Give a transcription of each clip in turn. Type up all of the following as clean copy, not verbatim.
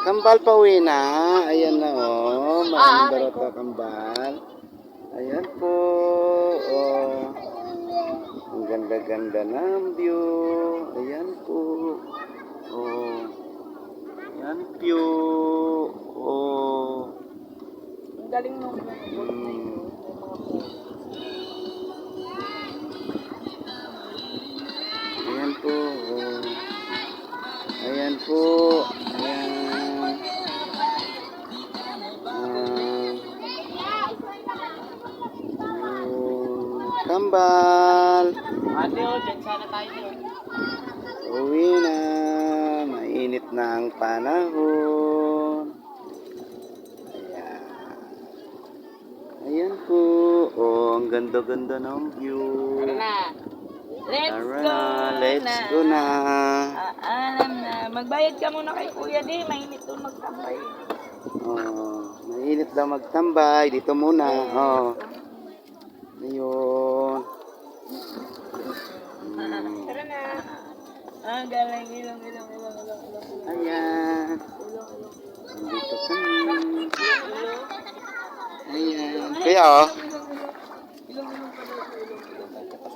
Kambal pauwi na. Ayan na oh. Maraming barata kambal. Ayan po. Oh. Ang ganda-ganda ng view. Ayan po. Oh. Ayan view. Oh. Ang galing nung Ayan po. Oh. Ayan po. Ayan. Kambal. Ate, dyan sana tayo. Uwi na. Mainit na ang panahon. Ayan. Ayan po. Oh, ang ganda-ganda ng view. Tara na. Let's go na. Alam na. Magbayad ka muna kay Kuya Di. Mainit doon magtambay. Oh, mainit daw magtambay. Dito muna. Oh. Ayun. Tara na. Galing. Ilong. Ayan. Dito kami. Ayan. Kaya oh.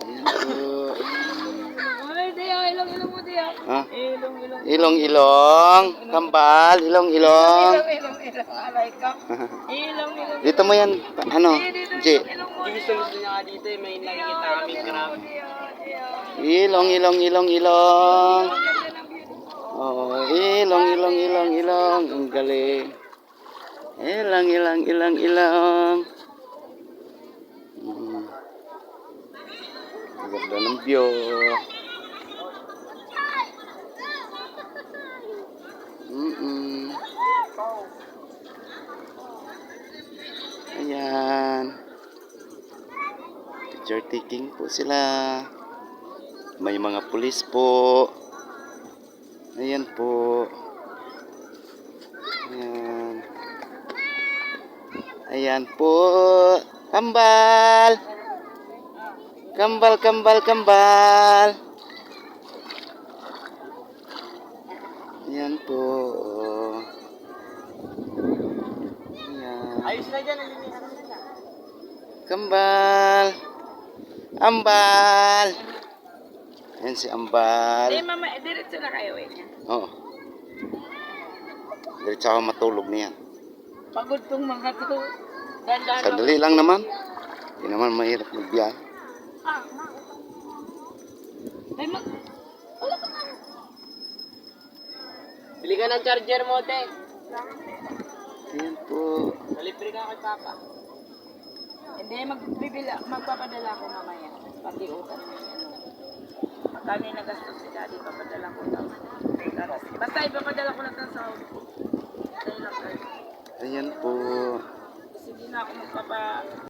Ayan po. Ay, Diya. Ilong mo, Diya. Ha? Ilong. Ilong. Kambal. Ilong. Ilong. Alay ka. Ilong. Dito mo yan. Ano? G. Gusto niya nga dito. May nakikita kami crab. Ilong. Oh, ilong. Ang galing. Ilang. Ang ganda ng view. Ayan. Picture taking po sila. May mga pulis po. Ayan po. Ayan. Ayan po. Kambal. Ayan po. Ayan. Ayos na dyan. Nalinihan na dyan. Kambal. Ambal. Ayan si Ambal. Mama, diretso na kayo niya. Oo. Diretso ako matulog niya. Pagod tong mga to. Dandan. Sandali lang naman. Hindi naman mahirap magbiyahe. Ay, wala ka nga. Bili ka ng charger mo, te. Ayan po. Nalibre ka kay Papa. Hindi, magpapadala ko mamaya. Pati utang mo yan. Magkano yung nagastos si Daddy, papadala ko daw. Basta ipapadala ko lang ng sahod ko. Ayan po. Sige na ako magpapa...